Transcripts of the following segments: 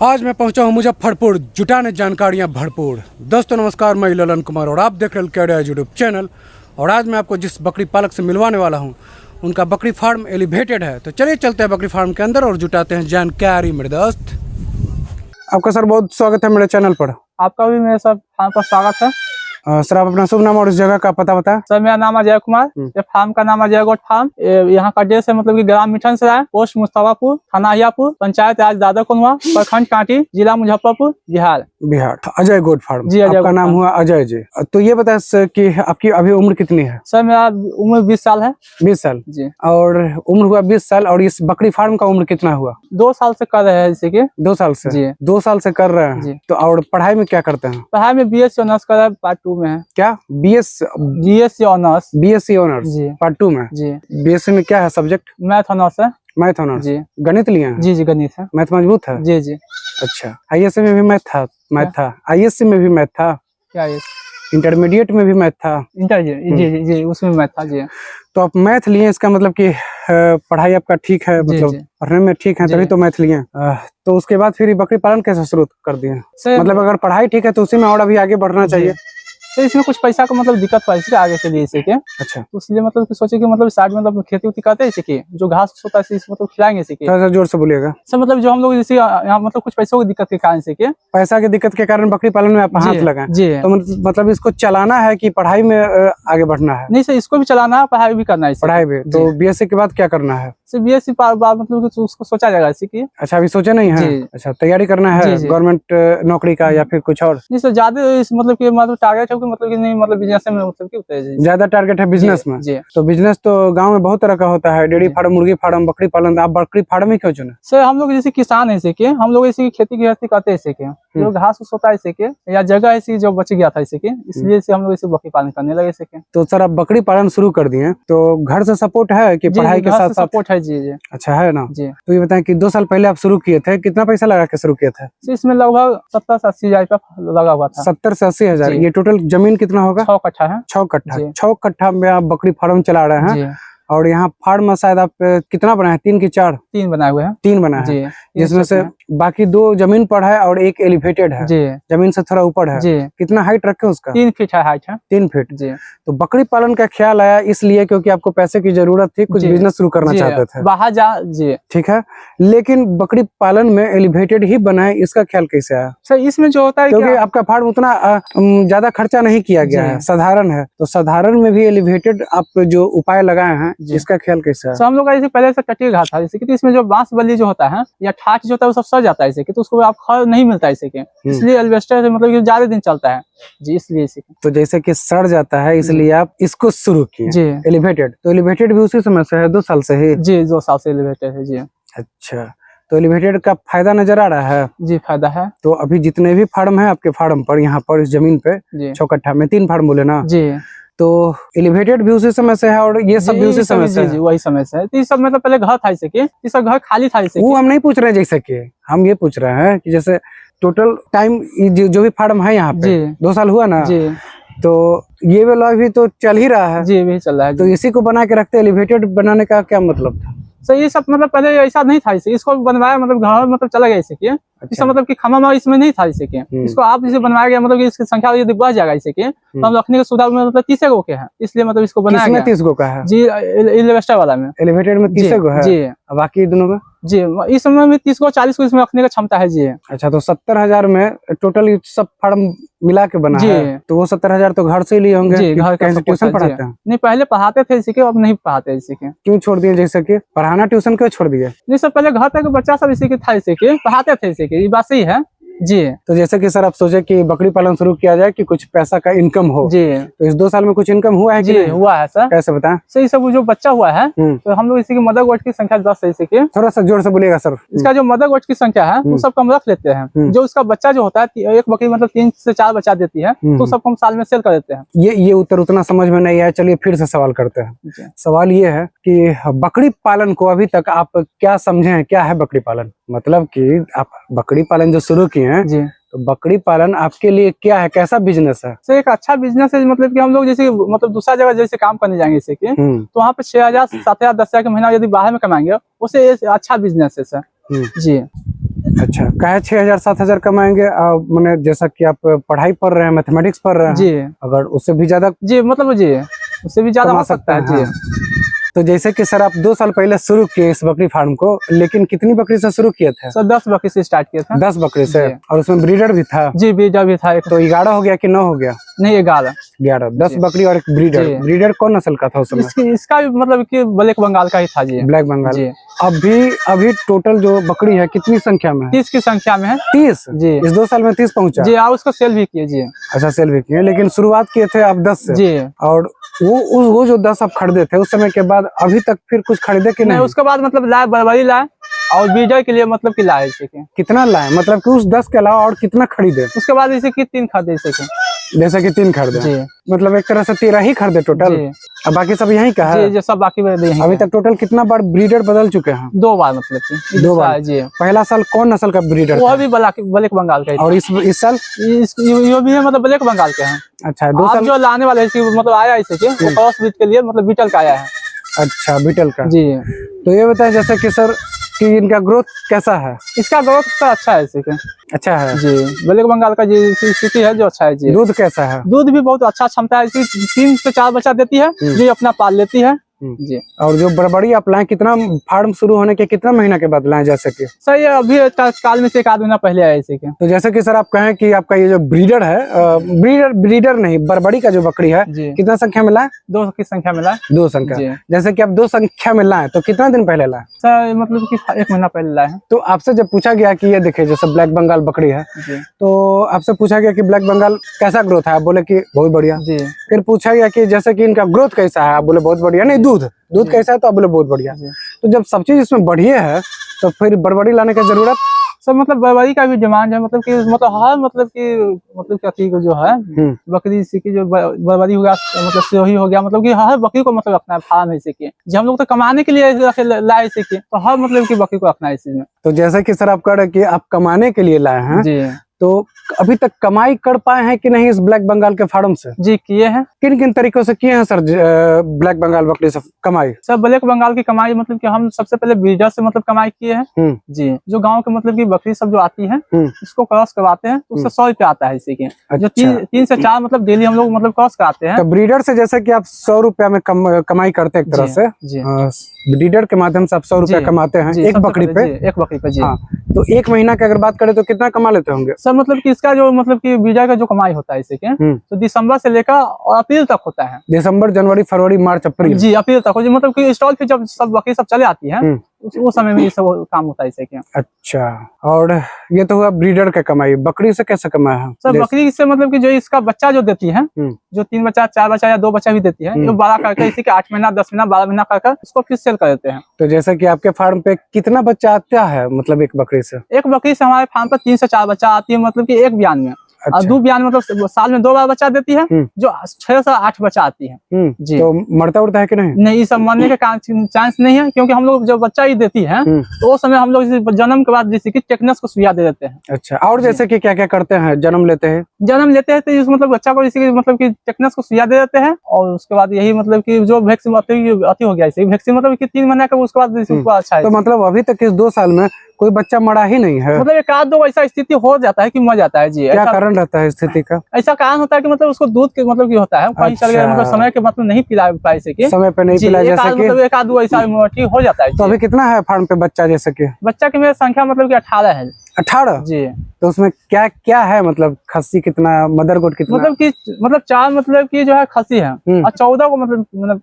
आज मैं पहुंचा हूं मुजफ्फरपुर जुटाने जानकारियां भरपूर। दोस्तों नमस्कार, मैं ललन कुमार और आप देख रहे हैं यूट्यूब चैनल। और आज मैं आपको जिस बकरी पालक से मिलवाने वाला हूं उनका बकरी फार्म एलिवेटेड है। तो चलिए चलते हैं बकरी फार्म के अंदर और जुटाते हैं जानकारी। मेरे दोस्त, आपका सर बहुत स्वागत है मेरे चैनल पर। आपका भी मेरे सब फार्म पर स्वागत है। सर आप अपना शुभ नाम और इस जगह का पता बताएं। सर मेरा नाम अजय कुमार, ये फार्म का नाम अजय गोट फार्म। यहाँ का एड्रेस है मतलब कि ग्राम मिठन सराय, पोस्ट मुस्तफापुर, थाना अहियापुर, पंचायत राज दादर कुनवा, प्रखंड कांटी, जिला मुजफ्फरपुर, बिहार। अजय गोट फार्म जी, अजय आपका नाम हुआ अजय जी। तो ये बताएं सर कि आपकी अभी उम्र कितनी है? सर मेरा उम्र 20 साल है। 20 साल जी। और उम्र हुआ 20 साल। और इस बकरी फार्म का उम्र कितना हुआ? 2 साल से कर रहे हैं जैसे कि। 2 साल से? जी। 2 साल से कर रहे हैं जी। तो और पढ़ाई में क्या करते हैं? पढ़ाई में BSc ऑनर्स कर रहा है, पार्ट 2 में है। क्या BSc ऑनर्स? BSc ऑनर्स जी, पार्ट 2 में। जी। BSc में क्या है सब्जेक्ट? मैथ ऑनर्स है। Math honours? जी। गणित लिए हैं? जी, गणित है। मैथ मजबूत है? जी, जी। अच्छा, ISC में भी मैथ था? ISC में भी मैथ था? क्या ये इंटरमीडिएट में भी मैथ था? इंटरमीडिएट? जी, जी, उसमें मैथ था। जी। तो आप मैथ लिए, इसका मतलब कि पढ़ाई आपका ठीक है, मतलब पढ़ने में ठीक है तभी तो मैथ लिए। तो उसके बाद फिर बकरी पालन कैसे शुरू कर दिए? मतलब अगर पढ़ाई ठीक है तो उसी में और अभी आगे बढ़ना चाहिए। तो इसमें कुछ पैसा का मतलब दिक्कत हुआ इसके आगे के लिए इसे के। अच्छा। तो इसलिए मतलब कि सोचे कि मतलब साइड में मतलब खेती उती करते हैं इसे के, जो घास होता है इसे मतलब खिलाएंगे इसे के। थोड़ा जोर से बोलिएगा सर। मतलब जो हम लोग जैसे यहाँ मतलब कुछ पैसों की दिक्कत के कारण इसे के, पैसा की दिक्कत के कारण बकरी पालन में आप हाथ लगाए। जी। तो मतलब इसको चलाना है कि पढ़ाई में आगे बढ़ना है? नहीं सर, इसको भी चलाना है, पढ़ाई भी करना है। पढ़ाई भी तो BSc के बाद क्या करना है? BSc बाद मतलब उसको सोचा जाएगा इसे की। अच्छा, अभी सोचा नहीं है? अच्छा, तैयारी करना है गवर्नमेंट नौकरी का या फिर कुछ और? नहीं सर, ज्यादा मतलब कि मतलब टारगेट है कि मतलब कि नहीं, मतलब बिजनेस में मतलब कि ज्यादा टारगेट है बिजनेस में। तो बिजनेस तो गांव में बहुत तरह का होता है, डेयरी फार्म, मुर्गी फार्म, बकरी पालन। आप बकरी फार्म ही क्यों चुने? सर हम लोग जैसे किसान है इसे के, हम लोग इसी की खेती गृहस्थी करते हैं इसे के, जो घास होता है इसे के या जगह ऐसी जो बच गया था इसे के, इसलिए हम लोग इसे बकरी पालन करने लगे इसे के। तो सर आप बकरी पालन शुरू कर दिए तो घर से सपोर्ट है कि पढ़ाई के साथ साथ सपोर्ट है? जी, जी। अच्छा है ना? जी। तो ये बताएं कि 2 साल पहले आप शुरू किए थे, कितना पैसा लगा के शुरू किए थे? इसमें लगभग 70 से 80 हजार लगा हुआ था। 70 से 80 हजार। ये टोटल जमीन कितना होगा? 6 कट्ठा है। 6 कट्ठा। 6 कट्ठा में आप बकरी फार्म चला रहे हैं। और यहाँ फार्म में शायद आप कितना बनाए? 3 की 4? 3 बनाए हुए हैं। 3 बनाए हैं, जिसमें से बाकी 2 जमीन पर है और 1 एलिवेटेड है। जी। जमीन से थोड़ा ऊपर है। जी। कितना हाइट रखे उसका? 3 फीट है हाइट है। 3 फीट। जी। तो बकरी पालन का ख्याल आया इसलिए क्योंकि आपको पैसे की जरूरत थी, कुछ बिजनेस शुरू करना चाहते थे बाहर जा। जी ठीक है। लेकिन बकरी पालन में एलिवेटेड ही बनाए, इसका ख्याल कैसे आया? सर इसमें जो होता है क्योंकि आपका फार्म उतना ज्यादा खर्चा नहीं किया गया है, साधारण है। तो साधारण में भी एलिवेटेड आप जो उपाय लगाए हैं, इसका ख्याल कैसे है? हम लोग ऐसे पहले से कटिया घास था जैसे कि, इसमें जो बांस बल्ली जो होता है या ठाठ जो होता है वो सब सड़ जाता है इसे कि, तो उसको आप खड़ नहीं मिलता है इसे के, इसलिए एल्वेस्टर मतलब कि ज्यादा दिन चलता है। जी, इसलिए इसे तो जैसे कि सड़ जाता है इसलिए आप इसको शुरू किए जी एलिवेटेड। तो एलिवेटेड भी उसी समय से है? 2 साल से ही? जी, 2 साल से एलिवेटेड है। जी। अच्छा, तो एलिवेटेड का फायदा नजर आ रहा है? जी, फायदा है। तो अभी जितने भी फार्म है आपके फार्म पर, यहाँ पर इस जमीन पे 6 कट्ठा में 3 फार्म बोले ना? जी। तो एलिवेटेड भी उसी समय से है और ये सब भी उसी समय से है? जी, वही समय से है। तो इस सब में तो पहले घर था इसे के, इस सब घर खाली था इसे। वो हम नहीं पूछ रहे हैं, जैसे कि हम ये पूछ रहे हैं कि जैसे टोटल टाइम जो भी फार्म है यहाँ पे 2 साल हुआ ना? जी। तो ये वाला भी तो चल ही रहा है? जी, भी चल रहा है। तो इसी को बना के रखते, एलिवेटेड बनाने का क्या मतलब था? सर ये सब मतलब पहले ऐसा नहीं था इसे, इसको बनवाया मतलब घर मतलब चला गया इसे के। अच्छा। इसका मतलब कि खमा इसमें नहीं था इसे के, इसको आप इसे बनवाया गया मतलब कि इसकी संख्या यदि बढ़ जाएगा इसे के, तो हम रखने के सुधार में मतलब 30 गो के हैं, इसलिए मतलब इसको बनाया गया। 30 गो का है? जी, एलिवेस्टर वाला में, एलिवेटेड में 30 गो है? जी। बाकी दोनों में? जी, इस समय में 30 गो 40 गो इसमें रखने का क्षमता है। जी। अच्छा, तो 70,000 में टोटल सब फार्म मिला के बना है? तो वो 70,000 तो घर से लिए होंगे? जी, घर का ट्यूशन पढ़ाते हैं? नहीं, पहले पढ़ाते थे इसी के, अब नहीं पढ़ाते इसी के। क्यों छोड़ दिए? जैसे कि पढ़ाना ट्यूशन क्यों छोड़ दिए? नहीं सर, पहले घर तक बच्चा सब इसी के था, इसी के पढ़ाते थे इसी के, ये बात सही है। जी। तो जैसे कि सर आप सोचे कि बकरी पालन शुरू किया जाए कि कुछ पैसा का इनकम हो। जी। तो इस 2 साल में कुछ इनकम हुआ है कि नहीं? हुआ है सर। कैसे बताएं? सर ये सब जो बच्चा हुआ है तो हम लोग इसी की मदर गोट की संख्या 10 है इसी की। थोड़ा सा जोर से बोलिएगा सर। इसका जो मदर गोट की संख्या है वो सब हम रख लेते हैं। जो उसका बच्चा जो होता है, एक बकरी मतलब 3 से 4 बच्चा देती है, तो सबको हम साल में सेल कर देते हैं। ये उत्तर उतना समझ में नहीं आया, चलिए फिर से सवाल करते हैं। सवाल ये है कि बकरी पालन को अभी तक आप क्या समझे हैं, क्या है बकरी पालन? मतलब कि आप बकरी पालन जो शुरू किए हैं, तो बकरी पालन आपके लिए क्या है, कैसा बिजनेस है? सर एक अच्छा बिजनेस है, मतलब कि हम लोग जैसे मतलब दूसरा जगह जैसे काम करने जाएंगे इसे के, तो वहाँ पे 6,000 7,000 10,000 के महीना यदि बाहर में कमाएंगे, उससे अच्छा बिजनेस है सर। जी। अच्छा, काहे 6,000 7,000 कमाएंगे? मैंने जैसा कि आप पढ़ाई पढ़ रहे हैं, मैथमेटिक्स पढ़ रहे हैं, जी अगर उससे भी ज्यादा जी, मतलब जी उससे भी ज्यादा कमा हो सकता है सकते हैं, जी। तो जैसे कि सर आप 2 साल पहले शुरू किए इस बकरी फार्म को, लेकिन कितनी बकरी से शुरू किए थे? सर 10 बकरी से स्टार्ट किया था। 10 बकरी से, जी। और उसमें ब्रीडर भी था? जी ब्रीडर भी था एक। तो 11 हो गया कि 9 हो गया? नहीं 11। 11, 10 जी। बकरी और एक ब्रीडर। जी। ब्रीडर कौन नस्ल का था उस समय? इसका भी मतलब कि ब्लैक बंगाल का ही था जी। ब्लैक बंगाल। जी। अभी टोटल जो बकरी है कितनी संख्या में है? 30 की संख्या में है। 30? जी। इस 2 साल में 30 पहुंचा? जी, आप उसको सेल भी किए जी। अच्छा, सेल भी किए, लेकिन शुरुआत किए थे आप 10 से? जी। और वो जो 10 आप खरीदे थे उस समय के बाद अभी तक फिर कुछ खरीदे कि नहीं? उसके बाद मतलब लाए, बर्बरी लाए और ब्रीडर के लिए मतलब कि लाए इसे के। कितना लाए, मतलब कि उस 10 के अलावा और कितना खरीदे? उसके बाद इसे की 3 खरीदे इसे के। जैसे कि 3 खरीदे? जी। मतलब एक तरह से 13 ही खरीदे टोटल? जी। अब बाकी सब यहीं का है? जी, जो सब बाकी यहीं अभी का। तक टोटल कितना बार ब्रीडर बदल चुके हैं? 2 बार मतलब कि। 2 बार? जी। पहला साल कौन नस्ल का ब्रीडर वो था? भी ब्लैक बंगाल का ही था। और इस साल? ये भी है मतलब ब्लैक बंगाल के हैं। अच्छा, 2 आप साल जो लाने वाले हैं मतलब आया इसे के, वो क्रॉस ब्रीड के लिए मतलब बीटल का आया है। अच्छा, बीटल का। जी। तो ये बताएं जैसे कि सर कि इनका ग्रोथ कैसा है? इसका ग्रोथ तो अच्छा है इसे के। अच्छा है जी, ब्लैक बंगाल का जी स्थिति है जो अच्छा है जी। दूध कैसा है? दूध भी बहुत अच्छा क्षमता है इसकी, 3 से 4 बच्चा देती है जो अपना पाल लेती है जी। और जो बड़बड़ी आप लाए, कितना फार्म शुरू होने के कितना महीना के बाद लाए जैसे कि? सर ये अभी काल में से 1 आध महीना पहले आया इसे के। तो जैसे कि सर आप कहें कि आपका ये जो ब्रीडर है, ब्रीडर नहीं, बड़बड़ी का जो बकरी है, जी। कितना संख्या में लाए? 2 की संख्या में लाए। 2 संख्या। जी। जैसे कि आप 2 संख्या में लाए तो कितना दिन पहले लाए? सर मतलब कि 1 महीना पहले लाए हैं। तो आपसे जब पूछा गया कि ये देखिए जैसे ब्लैक बंगाल बकरी है, जी। तो आपसे पूछा गया कि ब्लैक बंगाल कैसा ग्रोथ है, आप बोले कि बहुत बढ़िया। जी। फिर पूछा गया कि जैसे कि इनका ग्रोथ कैसा है, आप बोले बहुत बढ़िया। नहीं, दूध कैसा है, तो आप बोले बहुत बढ़िया। तो जब सब चीज इसमें बढ़िया है तो फिर बड़बड़ी लाने की जरूरत? सब मतलब बर्बरी का भी डिमांड है, मतलब कि मतलब हर मतलब कि जो है बकरी इसी की जो बर्बरी हो गया, मतलब सिरोही हो गया, मतलब कि हर बकरी को मतलब रखना है फार्म है इसी के। जो हम लोग तो कमाने के लिए लाए इसी के, तो हर मतलब की बकरी को रखना है इसी में। तो जैसे कि सर आप कह रहे हैं कि आप कमाने के लिए लाए हैं, जी। तो अभी तक कमाई कर पाए हैं कि नहीं इस ब्लैक बंगाल के फार्म से? जी किए हैं। किन किन तरीकों से किए हैं सर ब्लैक बंगाल बकरी से कमाई? सर ब्लैक बंगाल की कमाई मतलब कि हम सबसे पहले ब्रीडर से मतलब कमाई किए हैं जी। जो गांव के मतलब की बकरी सब जो आती है उसको क्रॉस करवाते हैं, तो उससे 100 रुपया आता है इसी के। जो 3 से 4 मतलब डेली हम लोग मतलब क्रॉस कराते हैं। तो ब्रीडर से जैसे कि आप 100 रुपया में कमाई करते हैं एक तरह से, ब्रीडर के माध्यम से आप 100 रुपया कमाते हैं एक बकरी पे? एक बकरी पे जी। हाँ, तो 1 महीना की अगर बात करें तो कितना कमा लेते होंगे सर? मतलब कि इसका जो मतलब कि ब्रीडर का जो कमाई होता है इसे के, तो दिसंबर से लेकर और अप्रैल तक होता है। दिसंबर, जनवरी, फरवरी, मार्च, अप्रैल? जी, अप्रैल तक। मतलब कि स्टॉल पे जब सब बकरी सब चले आती है उस समय में ये सब काम होता है इसे के। अच्छा, और ये तो हुआ ब्रीडर का कमाई। बकरी से कैसे कमाया है सर? बकरी से मतलब कि जो इसका बच्चा जो देती है, जो 3 बच्चा, 4 बच्चा या 2 बच्चा भी देती है, जो बड़ा करके इसी के 8 महीना, 10 महीना, 12 महीना करके उसको फिर सेल कर देते हैं। तो जैसे कि आपके फार्म पे कितना बच्चा आता है, मतलब एक बकरी से? एक बकरी से हमारे फार्म पर 3 से 4 बच्चा आती है, मतलब कि एक बयान में। अच्छा। और 2 बयान मतलब साल में 2 बार बच्चा देती है, जो 6 से 8 बच्चा आती है जी। तो मरता उड़ता है कि नहीं? नहीं, ये सब मरने का चांस नहीं है, क्योंकि हम लोग जब बच्चा ही देती है तो उस समय हम लोग जन्म के बाद जैसे कि टेटनस को सुइया दे देते हैं। अच्छा, और जैसे कि क्या क्या करते हैं? जन्म लेते हैं तो इस मतलब बच्चा को जैसे मतलब कि टेटनस को सुइया दे देते हैं, और उसके बाद यही मतलब कि जो वैक्सीन अति हो गया, इसे वैक्सीन मतलब कि 3 महीने का, उसके बाद अच्छा है। तो मतलब अभी तक इस 2 साल में कोई बच्चा मरा ही नहीं है? मतलब 1 आध 2 ऐसा स्थिति हो जाता है कि मर जाता है जी। क्या कारण रहता है स्थिति का? ऐसा कारण होता है कि मतलब उसको दूध के मतलब की होता है, कहीं चल गया, मतलब समय के मतलब नहीं पिला पाए से कि समय पे नहीं पिला, जैसे कि मतलब 1 आध 2 ऐसा हो जाता है। तो अभी कितना है फार्म पे बच्चा? जैसे कि बच्चा की मेरी संख्या मतलब कि 18 है। 18 जी। तो उसमें क्या क्या है, मतलब खस्सी कितना, मदर गोट कितना? मतलब 4 मतलब की जो है खस्सी है, और 14 को मतलब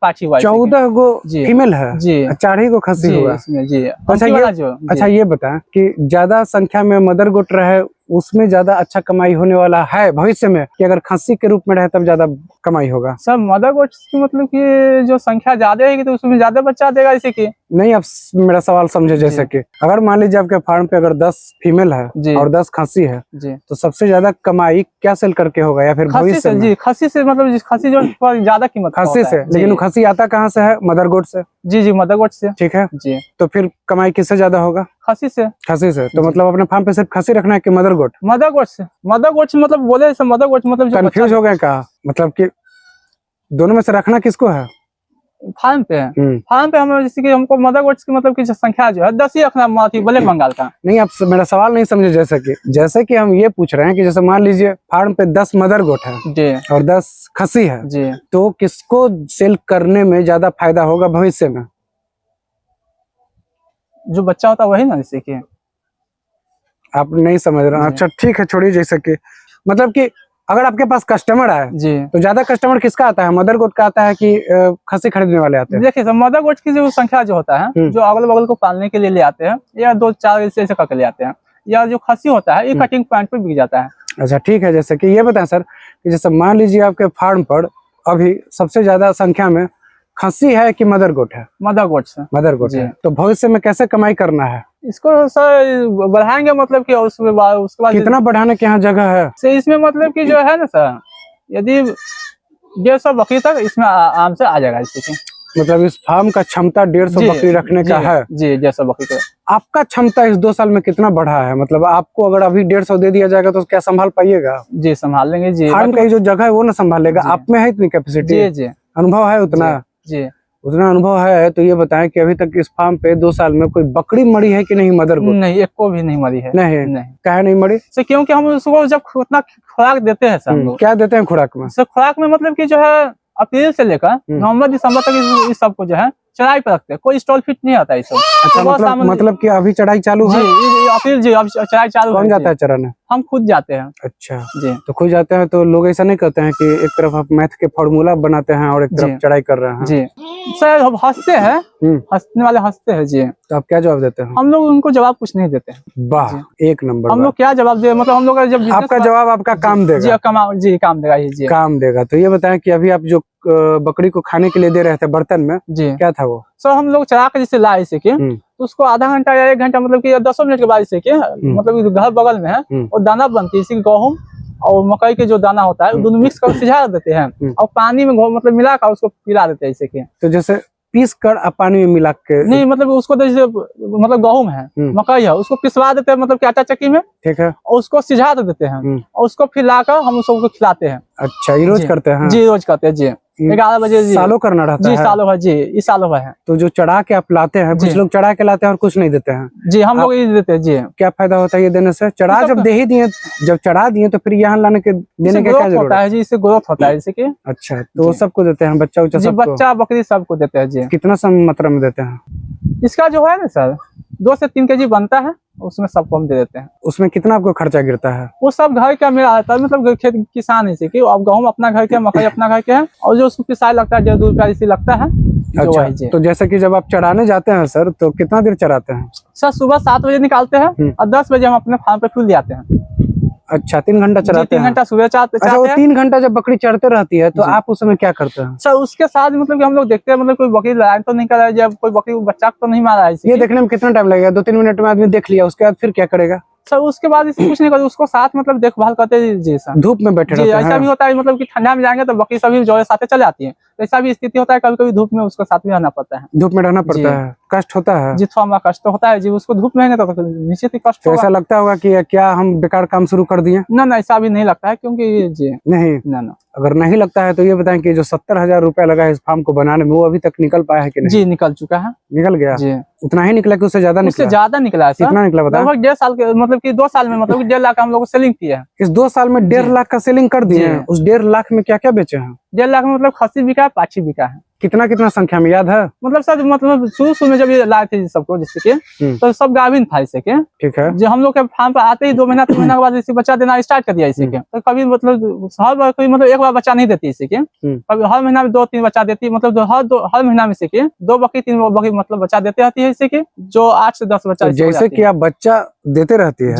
पाठी हुआ है। 14 गो फीमेल है जी। 4 ही को खस्सी हुआ जी। अच्छा, ये बता कि ज्यादा संख्या में मदर गोट रहे उसमें ज्यादा अच्छा कमाई होने वाला है भविष्य में, कि अगर खस्सी के रूप में रहे तब ज्यादा कमाई होगा? सर मदर गोट की मतलब कि जो संख्या ज्यादा है तो उसमें ज्यादा बच्चा देगा इसे की। नहीं, आप मेरा सवाल समझे। जैसे कि अगर मान लीजिए आपके फार्म पे अगर 10 फीमेल है और 10 खस्सी है, तो सबसे ज्यादा कमाई क्या सेल करके होगा, या फिर भविष्य में? खस्सी से मतलब खस्सी जो ज्यादा कीमत खस्सी से। लेकिन वो खस्सी आता कहाँ से है? मदर गोट से। जी, मदर गोट से। ठीक है जी। तो फिर कमाई किससे ज्यादा होगा? खस्सी से। खस्सी से। तो मतलब अपने फार्म पे सिर्फ खस्सी रखना है कि मदर गोट? मदर गोट से मतलब बोले मदर गोट मतलब कंफ्यूज हो गए का, मतलब कि दोनों में से रखना किसको है? फार्म पे है। फार्म पे हम जैसे कि हमको मदर गोट्स की मतलब की संख्या जो है 10 ही रखना थी ब्लैक बंगाल का। नहीं, आप मेरा सवाल नहीं समझे। जैसे कि हम ये पूछ रहे हैं कि जैसे मान लीजिए फार्म पे 10 मदर गोट है जी और 10 खसी है जी, तो किसको सेल करने में ज्यादा फायदा होगा भविष्य में? जो बच्चा होता है वही ना, जैसे कि आप नहीं समझ रहे हैं। जी। अच्छा ठीक है, छोड़िए। जैसे कि मतलब कि अगर आपके पास कस्टमर आए जी तो ज्यादा कस्टमर किसका आता है, मदर गोट का आता है कि खसी खरीदने वाले आते हैं? देखिए सर, मदर गोट की जो संख्या जो होता है, जो अगल बगल को पालने के लिए ले आते हैं या 2-4 ऐसे करके ले आते हैं, या जो खसी होता है ये कटिंग पॉइंट पे बिक जाता है। अच्छा ठीक है। जैसे कि ये बताएं सर कि जैसे मान लीजिए आपके फार्म पर अभी सबसे ज्यादा संख्या में खसी है कि मदर गोट है? मदर गोट से। मदर गोट जी। है। तो भविष्य में कैसे कमाई करना है? इसको सर बढ़ाएंगे, मतलब कि उसके बाद कितना बढ़ाने के यहाँ जगह है? से इसमें मतलब कि जो है ना सर, यदि 150 बकरी तक इसमें आराम से आ जाएगा। जैसे कि मतलब इस फार्म का क्षमता 150 बकरी रखने का है? जी 150 बकरी का। आपका क्षमता इस 2 साल में कितना बढ़ा है? मतलब आपको अगर अभी 150 दे दिया जाएगा तो क्या संभाल पाइएगा? जी संभाल लेंगे जी। फार्म का जो जगह है वो ना संभालेगा? आप में है इतनी कैपेसिटी? जी जी, अनुभव है उतना? जी उतना अनुभव है तो ये बताएं कि अभी तक इस फार्म पे 2 साल में कोई बकरी मरी है कि नहीं मदर गोट? नहीं, एक को भी नहीं मरी है। नहीं। काहे नहीं मरी? सर क्योंकि हम उसको जब उतना खुराक देते हैं सर, हम लोग क्या देते हैं खुराक में? सर खुराक में मतलब कि जो है अप्रैल से लेकर नवंबर दिसंबर तक इस सबको जो है चढ़ाई पे रखते हैं, कोई स्टॉल फिट नहीं आता है इस सब। अच्छा, मतलब कि अभी चढ़ाई चालू है? जी अप्रैल जी, अब चढ़ाई चालू। कौन जाता है चराने? हम खुद जाते हैं। अच्छा जी, तो खुद जाते हैं तो लोग ऐसा नहीं कहते हैं कि एक तरफ आप मैथ के फॉर्मूला बनाते हैं और एक तरफ चढ़ाई कर रहे हैं? जी सर, हम हंसते हैं, हंसने वाले हंसते हैं जी। तो आप क्या जवाब देते हैं? हम लोग उनको जवाब कुछ नहीं देते हैं। वाह, एक नंबर। हम लोग क्या जवाब दे, मतलब हम लोग जब आपका जवाब आपका काम देगा? जी काम देगा ये जी, काम देगा। तो ये बताएं कि अभी आप जो बकरी को खाने के लिए दे रहे थे बर्तन में, जी क्या था वो? सर हम लोग चढ़ा के जैसे लाए से तो उसको आधा घंटा या 1 घंटा, मतलब कि 10 मिनट के बाद से मतलब घर बगल में है और दाना बनती है, इसी गेहूं और मकई के जो दाना होता है दोनों मिक्स कर सिझा देते हैं और पानी में मतलब मिला कर उसको पिला देते हैं। जैसे तो जैसे पीस कर आप पानी में मिला के? नहीं, मतलब उसको जैसे मतलब गेहूं है मकई है उसको पिसवा देते हैं, मतलब कि आटा चक्की में, ठीक है, और उसको सिझा देते हैं और उसको फिर लाकर हम उसको खिलाते हैं। अच्छा, ये रोज करते हैं? जी रोज करते हैं जी, 11 बजे जी। सालों करना रहता जी है? सालों है जी, इस सालों है। तो जो चढ़ा के आप लाते हैं, कुछ लोग चढ़ा के लाते हैं और कुछ नहीं देते हैं? जी हम लोग ये देते हैं जी। क्या फायदा होता है ये देने से? चढ़ा जब दे ही दिए, जब चढ़ा दिए तो फिर यहाँ लाने के देने का क्या जरूरत होता है जी? इससे ग्रोथ होता है जैसे कि। अच्छा, तो सबको देते हैं, बच्चा उच्चा सबको? बच्चा बकरी सबको देते हैं जी। कितना मात्रा में देते हैं? इसका जो है ना सर 2 से 3 केजी बनता है, उसमें सबको हम दे देते हैं। उसमें कितना आपको खर्चा गिरता है? वो सब घर का मेरा आता है, मतलब खेत किसान है कि अब गेहूं अपना घर के, मकई अपना घर के है, और जो उसको पिसाई लगता है 1.5-2 रुपया इसी लगता है। अच्छा, तो जैसे कि जब आप चढ़ाने जाते हैं सर तो कितना देर चढ़ाते हैं? सर सुबह 7 बजे निकालते हैं और 10 बजे हम अपने फार्म पे फूल ले आते हैं। अच्छा, 3 घंटा चढ़ाते हैं? 3 घंटा सुबह चढ़ाते हैं। अच्छा, वो 3 घंटा जब बकरी चढ़ते रहती है तो आप उस समय क्या करते हैं? सर उसके साथ मतलब कि हम लोग देखते हैं, मतलब कोई बकरी लड़ाई तो नहीं कर रहा है, जब कोई बकरी बच्चा तो नहीं मारा है। ये देखने में कितना टाइम लगेगा? 2-3 मिनट में आदमी देख लिया, उसके बाद फिर क्या करेगा? सर उसके बाद इसे कुछ नहीं करते, उसको साथ मतलब देखभाल करते हैं जी सर। धूप में बैठे रहते हैं? ऐसा भी होता है, मतलब कि ठंडा में जाएंगे तो बकरी सभी जो है साथ चले आती है, तो ऐसा भी स्थिति होता है, कभी कभी धूप में उसको साथ में रहना पड़ता है। धूप में रहना पड़ता है? कष्ट होता है जी, थोड़ा कष्ट तो होता है जी, उसको धूप में रहेंगे तो नीचे से कष्ट। तो ऐसा लगता होगा कि क्या हम बेकार काम शुरू कर दिए? ना ऐसा भी नहीं लगता है, क्योंकि जी नहीं ना। अगर नहीं लगता है तो ये बताएं कि जो 70,000 रुपया लगा है इस फार्म को बनाने में, वो अभी तक निकल पाया है कि नहीं? जी निकल चुका है। निकल गया जी? उतना ही निकला कि उससे ज्यादा निकला? उससे ज्यादा निकला है। कितना निकला बताएं? लगभग 1.5 साल के, मतलब कि 2 साल में मतलब 1.5 लाख हम लोग सेलिंग किया है। इस 2 साल में 1.5 लाख का सेलिंग कर दिए हैं? उस 1.5 लाख में क्या क्या बेचे हैं? 1.5 लाख में मतलब खस्सी बिका है, पाछी बिका है। कितना संख्या में याद है? मतलब सर मतलब शुरू में जब ये लाए थे सबको, जैसे कि तो सब गाभिन था इसे के, ठीक है, जो हम लोग के फार्म पर आते ही 2 महीना 3 महीना के बाद इसे बच्चा देना स्टार्ट कर दिया इसे के। तो कभी मतलब हर बार कोई मतलब एक बार बच्चा नहीं देती इसे के, कभी हर महीना में 2-3 बच्चा देती, मतलब हर महीना में से के 2 बकरी 3 बकरी मतलब बच्चा देते रहती है इसे के, जो 8 से 10 बच्चा। जैसे कि आप बच्चा देते रहती है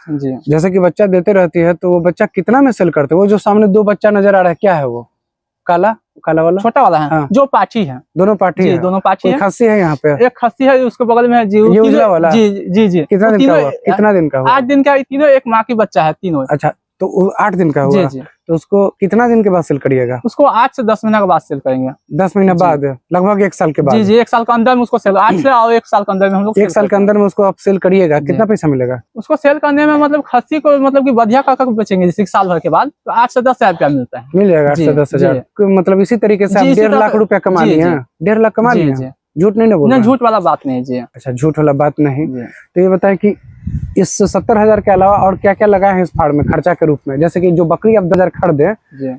जी, जैसे कि बच्चा देते रहती है तो वो बच्चा कितना में सेल करते हैं? वो जो सामने 2 बच्चा नजर आ रहा है क्या है वो? काला वाला छोटा वाला है? हाँ। जो पाठी है। दोनों पाठी है? दोनों पाठी है। खस्सी है यहाँ पे? एक खस्सी है उसके बगल में है जी, ये उजला वाला? जी। कितना दिन का हुआ? 8 दिन का। तीनों एक माँ की बच्चा है तीनों। अच्छा, तो 8 दिन का हुआ? जी। तो उसको कितना दिन के बाद सेल करिएगा? उसको 8 से 10 महीने के बाद सेल करेंगे। 10 महीने बाद, लगभग 1 साल के बाद? जी जी, 1 साल के अंदर में उसको सेल, 8 से और 1 साल के अंदर में हम लोग 1 साल के अंदर में उसको आप सेल करिएगा, कितना पैसा मिलेगा? उसको सेल करने में मतलब खस्सी को मतलब कि बढ़िया का बेचेंगे जैसे साल भर के बाद, तो 8 से 10 हजार रुपया मिलता है। मिल जाएगा 8 से 10 हजार, मतलब इसी तरीके से आप 1.5 लाख रुपया कमा लिए हैं? 1.5 लाख कमा लिए हैं? झूठ नहीं ना बोल रहे? झूठ वाला बात नहीं जी। अच्छा, झूठ वाला बात नहीं। तो ये बताएं कि इस 70,000 के अलावा और क्या क्या लगा है इस फार्म में खर्चा के रूप में? जैसे कि जो बकरी आप 10,000 खरीदे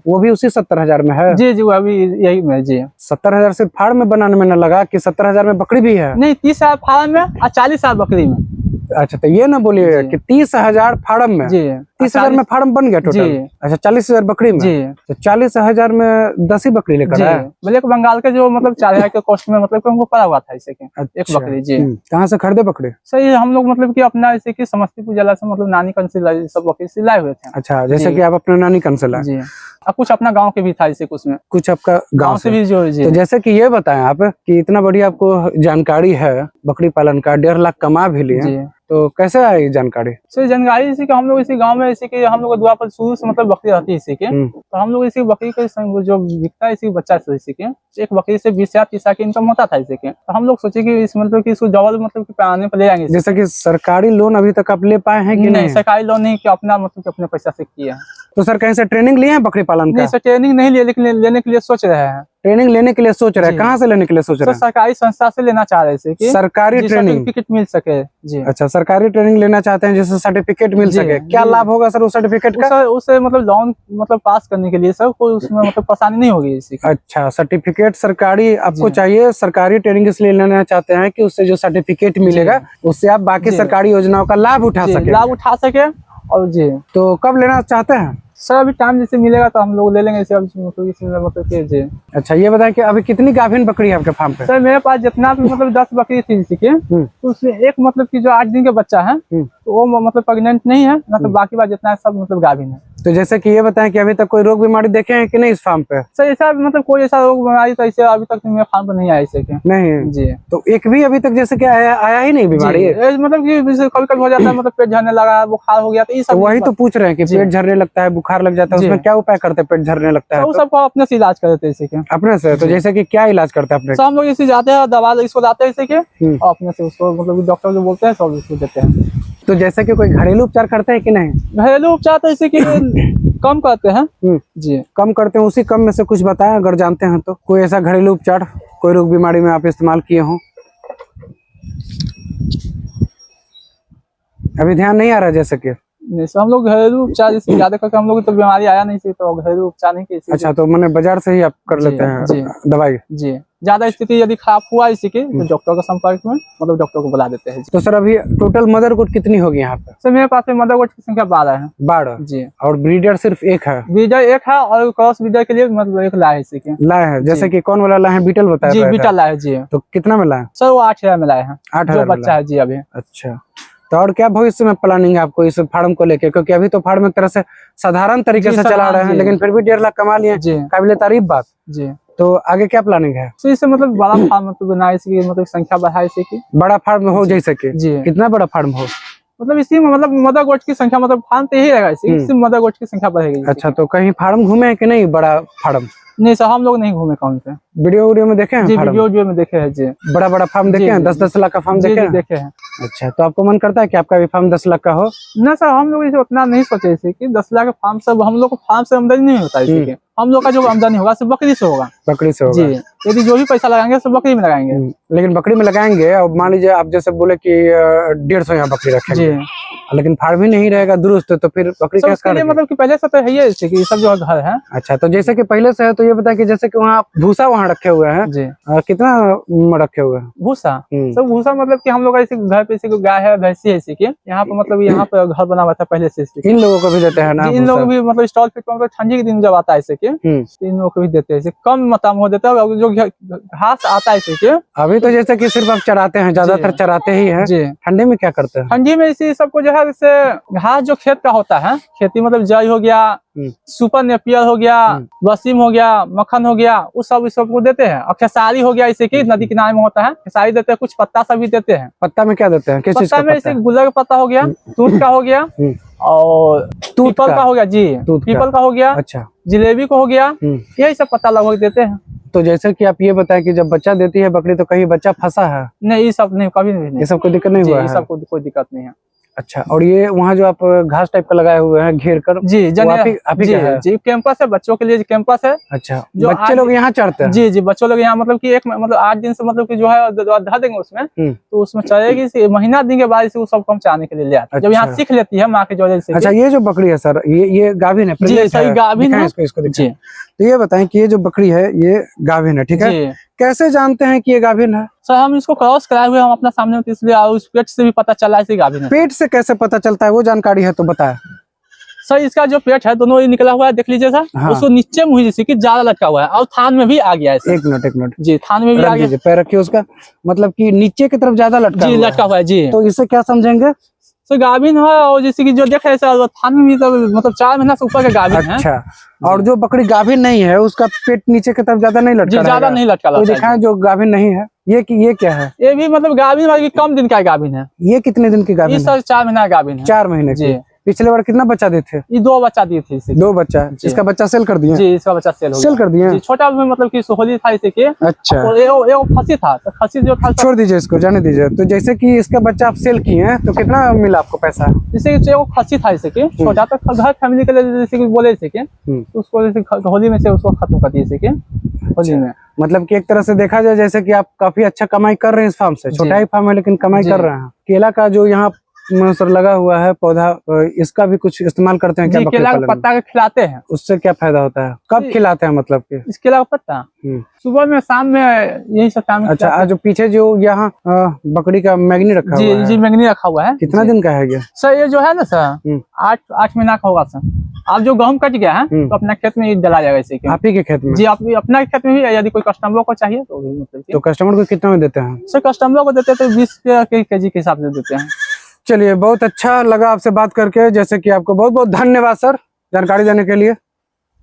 वो भी उसी 70,000 में है? जी जी, वो अभी यही में जी। 70,000 सिर्फ फार्म में बनाने में न लगा कि 70,000 में बकरी भी है? नहीं, 30,000 फार्म में और 40,000 बकरी में। अच्छा, तो ये ना बोलिए कि 30,000 फार्म में? जी, 30,000 में फार्म बन गया टोटल? अच्छा, 40,000 बकरी में? जी। तो 40,000 में 10 ही बकरी लेकर आए? ब्लैक बंगाल के जो मतलब 4,000 के कॉस्ट में मतलब हमको पड़ा हुआ था इसे के। अच्छा, एक बकरी जी। कहाँ से खरीदे बकरी? सही, हम लोग मतलब कि अपना ऐसे कि समस्तीपुर जिला से मतलब नानी कंस से सब बकरी से लाए हुए थे। अच्छा, जैसे कि आप अपने नानी कंस से लाए? जी, और कुछ अपना गांव के भी था इसे, कुछ में कुछ आपका गांव से भी जो जी। तो जैसे कि ये बताएं आप कि इतना बढ़िया आपको जानकारी है बकरी पालन का, 1.5 लाख कमा भी लिए, तो कैसे आई जानकारी? सर जानकारी इसी कि हम लोग इसी गांव में इसी के हम लोग दुआ पर शुरू से मतलब बकरी रहती है इसी के, तो हम लोग इसी बकरी के जो बिकता है इसी बच्चा से इसी के, एक बकरी से 20 से 30 की इनकम होता था इसी के। तो हम लोग सोचे कि इस मतलब कि इसको डबल मतलब कि पैमाने पर ले आएंगे। जैसे कि सरकारी लोन अभी तक आप ले पाए हैं कि नहीं? सरकारी लोन नहीं, कि अपना मतलब कि अपने पैसा से किया। तो सर कहीं से ट्रेनिंग लिए हैं बकरी पालन का? नहीं सर, ट्रेनिंग नहीं लिए, लेकिन लेने के लिए सोच रहे हैं। ट्रेनिंग लेने के लिए सोच रहे हैं? कहाँ से लेने के लिए सोच रहे हैं? सरकारी संस्था से लेना चाह रहे थे कि सरकारी ट्रेनिंग सर्टिफिकेट मिल सके जी। अच्छा, सरकारी ट्रेनिंग लेना चाहते हैं जिससे सर्टिफिकेट मिल सके। क्या लाभ होगा सर उस सर्टिफिकेट का? उसे मतलब लोन मतलब पास करने के लिए सर कोई उसमें मतलब परेशानी नहीं होगी इसी। अच्छा, सर्टिफिकेट सरकारी आपको चाहिए, सरकारी ट्रेनिंग इसलिए लेना चाहते हैं कि उससे जो सर्टिफिकेट मिलेगा उससे आप बाकी सरकारी योजनाओं का लाभ उठा सके। और जी, तो कब लेना चाहते हैं सर? अभी टाइम जैसे मिलेगा तो हम लोग ले लेंगे इसे, मतलब जी। अच्छा, ये बताएं कि अभी कितनी गाभिन बकरी है आपके फार्म पे? सर मेरे पास जितना भी मतलब 10 बकरी थी इसी के, तो उसमें एक मतलब की जो 8 दिन के बच्चा है तो वो मतलब प्रेग्नेंट नहीं है ना, तो बाकी बात जितना है सब मतलब गाभिन है। तो जैसे कि ये बताएं कि अभी तक कोई रोग बीमारी देखे हैं कि नहीं इस फार्म पे? सर ऐसा मतलब कोई ऐसा रोग बीमारी तो ऐसे अभी तक मेरे फार्म पर नहीं आया इसे के। नहीं जी, तो एक भी अभी तक जैसे कि आया ही नहीं बीमारी? मतलब कि कभी कभी हो जाता है, मतलब पेट झड़ने लगा, बुखार हो गया, तो ये सब वही तो पूछ रहे हैं कि पेट झड़ने लगता है, बुखार लग जाता है, उसमें क्या उपाय करते हैं? पेट झड़ने लगता है वो सबको अपने से इलाज कर देते हैं इसे के। अपने से? तो जैसे कि क्या इलाज करते हैं अपने? हम लोग इसे जाते हैं, दवा इसको लाते हैं इसे के, और अपने से उसको मतलब डॉक्टर जो बोलते हैं सब उसको देते हैं। तो जैसे कि कोई घरेलू उपचार करते हैं कि नहीं? घरेलू उपचार तो इसे कम करते हैं जी। कम करते हैं, उसी कम में से कुछ बताएं अगर जानते हैं तो। कोई ऐसा घरेलू उपचार कोई रोग बीमारी में आप इस्तेमाल किए हों? अभी ध्यान नहीं आ रहा जैसे कि? नहीं सर, हम लोग घरेलू उपचार जैसे ज्यादा करके हम लोग तो बीमारी आया नहीं, तो घरेलू उपचार नहीं किए। अच्छा, तो मैंने बाजार से ही आप कर लेते हैं दवाई? जी, ज्यादा स्थिति यदि खराब हुआ इसी की तो डॉक्टर के संपर्क में मतलब डॉक्टर को बुला देते हैं। तो सर अभी टोटल मदर गोट कितनी होगी यहाँ पे? सर मेरे पास में मदर गोट की संख्या 12 है। 12 जी। और ब्रीडर सिर्फ एक है? ब्रीडर एक है और क्रॉस ब्रीडर के लिए मतलब एक लाए इसी के। लाए है? जैसे कि कौन वाला लाए हैं? बीटल बताया जी, बीटल लाए जी। तो कितना में लाए? सर वो 8,000 में लाए हैं। 8,000 बच्चा है जी अभी। अच्छा, तो और क्या भविष्य में प्लानिंग है आपको इस फार्म को लेके? क्योंकि अभी तो फार्म एक तरह से साधारण तरीके से चला रहे हैं, लेकिन फिर भी 1.5 लाख कमा लिए, काबिले तारीफ बात जी। तो आगे क्या प्लानिंग है? तो इससे मतलब बड़ा फार्म मतलब बनाए, इसकी मतलब संख्या बढ़ाए, इसी की बड़ा फार्म हो जैसे कि जी। कितना बड़ा फार्म हो? मतलब इसी में मतलब मदर गोट की संख्या मतलब फार्म तो यही रहेगा, इसी मदर गोट की संख्या बढ़ेगी। अच्छा, तो कहीं फार्म घूमे हैं कि नहीं बड़ा फार्म? नहीं सर, हम लोग नहीं घूमे कौन से। वीडियो में देखे हैं? वीडियो में देखे हैं जी। बड़ा बड़ा फार्म देखे हैं? 10-10 लाख का फार्म देखे हैं? अच्छा, तो आपको मन करता है कि आपका भी फार्म 10 लाख का हो? ना सर, हम लोग इसे उतना नहीं सोचे थे कि 10 लाख का फार्म, सब हम लोग को फार्म से आमदनी नहीं होता है। हम लोग का जो आमदनी होगा सिर्फ बकरी से होगा। बकरी से होगा जी। यदि जो भी पैसा लगाएंगे सब बकरी में लगाएंगे। लेकिन बकरी में लगाएंगे और मान लीजिए आप जैसे बोले कि 150 यहाँ बकरी रखेंगे, लेकिन फार्म ही नहीं रहेगा दुरुस्त, तो फिर बकरी क्या करेंगे? मतलब कि पहले से तो है ये कि सब जो घर है। अच्छा, तो जैसे कि पहले से है, तो ये बता कि जैसे कि वहाँ भूसा वहाँ रखे हुए हैं जी, कितना रखे हुए हैं भूसा? सब भूसा मतलब कि हम लोग ऐसे घर पे ऐसे गाय है, भैंसी है, इसी के यहाँ पे मतलब यहाँ पे घर बना हुआ था पहले से। इन लोगों को भी देते हैं ना? इन लोगों भी मतलब स्टॉल पे मतलब ठंडी के दिन जब आता है इसे के, इन लोगों को भी देते हैं, कम मात्रा में देता है। जो घास आता है इसे के, अभी तो जैसे कि सिर्फ आप चराते हैं, ज्यादातर चराते ही हैं। ठंडी में क्या करते हैं? ठंडी में इसी सबको जो है जैसे घास जो खेत का होता है, खेती मतलब जई हो गया, सुपर नेपियर हो गया, वसीम हो गया, मक्खन हो गया, उस सबको देते हैं। और खेसारी हो गया, इसे की नदी किनारे में होता है, खेसारी देते हैं। कुछ पत्ता सब भी देते हैं। पत्ता में क्या देते हैं? किस चीज का पत्ता में इसे गुलर का पत्ता हो गया, दूध का हो गया, और तूत पीपल का हो गया जी, तूत का। पीपल का हो गया, अच्छा। जिलेबी को हो गया, यही सब पत्ता लगभग देते हैं। तो जैसे कि आप ये बताएं कि जब बच्चा देती है बकरी तो कहीं बच्चा फंसा है? नहीं, ये सब नहीं, कभी नहीं। ये सब कोई दिक्कत नहीं जी, हुआ ये है? सब कोई दिक्कत नहीं है। अच्छा। और ये वहाँ जो आप घास टाइप का लगाए हुए हैं घेर कर, जी वो आप ही जी का है? जी, कैंपस है, बच्चों के लिए कैंपस है। अच्छा, जो बच्चे लोग यहाँ चढ़ते हैं? जी जी, बच्चों लोग यहाँ मतलब कि एक मतलब 8 दिन से मतलब कि जो है धर देंगे उसमें, तो उसमें चलेगी, महीना दिन के बाद से वो सबको हम चाहने के लिए ले आते हैं। जब यहाँ सीख लेती है माँ के जोड़े से। अच्छा, ये जो बकरी है सर, ये गाभिन है? जी सही गाभिन है। इसको दिखाएं। तो ये बताएं कि ये जो बकरी है ये गाभिन है, ठीक है? कैसे जानते हैं कि ये गाभिन है? सर हम इसको क्रॉस कराए हुए हम अपना सामने, इसलिए उस पेट से भी पता चला है गाभिन है। पेट से कैसे पता चलता है, वो जानकारी है तो बताए। सर इसका जो पेट है दोनों ही निकला हुआ है, देख लीजिए सर। हाँ। उसको नीचे मुंह जैसे कि ज्यादा लटका हुआ है और थान में भी आ गया है। एक मिनट जी, थान में भी आ गया। पैर रखिए उसका, मतलब कि नीचे की तरफ ज्यादा लटका हुआ है जी। तो इसे क्या समझेंगे? सर गाभिन है, और जैसे कि जो देख रहे हैं थान में भी मतलब 4 महीना से ऊपर का गाभिन है। अच्छा। और जो बकरी गाभिन नहीं है उसका पेट नीचे की तरफ ज्यादा नहीं लटका? ज्यादा नहीं लटका। तो दिखाएं जो गाभिन नहीं है। ये क्या है? ये भी मतलब गाभिन वाली कम दिन का गाभिन है। ये कितने दिन की गाभिन है? सर 4 महीना गाभिन है। 4 महीने की। पिछले बार कितना बच्चा दिए थे? ये 2 बच्चा दिए थे। 2 बच्चा। इसका बच्चा सेल कर दिए? जी, इसका बच्चा सेल कर दिए। छोटा मतलब कि सोहली था इसे के। अच्छा। वो फंसी था, तो फंसी जो था छोड़ दीजिए इसको, जाने दीजिए। तो जैसे कि इसका बच्चा आप सेल किए हैं तो कितना मिला आपको पैसा? जैसे वो फंसी था इसे के छोटा, तो घर फैमिली के लिए जैसे कि बोले इसे के, उसको जैसे होली में से उसको खत्म कर दिए इसे के होली में। मतलब कि एक तरह से देखा जाए जैसे कि आप काफी अच्छा कमाई कर रहे हैं इस फार्म से। छोटा ही फार्म है लेकिन कमाई कर रहे हैं। केला का जो यहाँ सर लगा हुआ है पौधा, इसका भी कुछ इस्तेमाल करते हैं क्या? केला का पत्ता का खिलाते हैं। उससे क्या फायदा होता है? कब खिलाते हैं मतलब कि? इस केला का पत्ता सुबह में शाम में यही सब टाइम। अच्छा। जो पीछे जो यहाँ बकरी का मैगनी रखा हुआ है? जी मैगनी रखा हुआ है। कितना दिन का है ये? सर ये जो है ना सर 8 महीना का होगा सर। आप जो गेहूं कट गया है तो अपना खेत में डला जाएगा इसे। आप ही के खेत में? जी, आप अपना खेत में भी, यदि कोई कस्टमर को चाहिए तो भी मतलब। तो कस्टमर को कितना में देते हैं? सर कस्टमर को देते हैं तो 20 kg के हिसाब से देते हैं। चलिए, बहुत अच्छा लगा आपसे बात करके। जैसे कि आपको बहुत बहुत धन्यवाद सर जानकारी देने के लिए।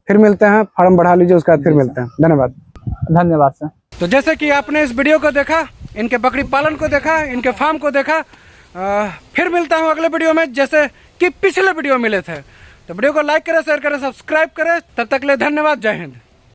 फिर मिलते हैं, फार्म बढ़ा लीजिए, उसके बाद फिर मिलते हैं। धन्यवाद सर। तो जैसे कि आपने इस वीडियो को देखा, इनके बकरी पालन को देखा, इनके फार्म को देखा, फिर मिलता हूँ अगले वीडियो में जैसे कि पिछले वीडियो मिले थे। तो वीडियो को लाइक करें, शेयर करें, सब्सक्राइब करें। तब तक ले धन्यवाद। जय हिंद।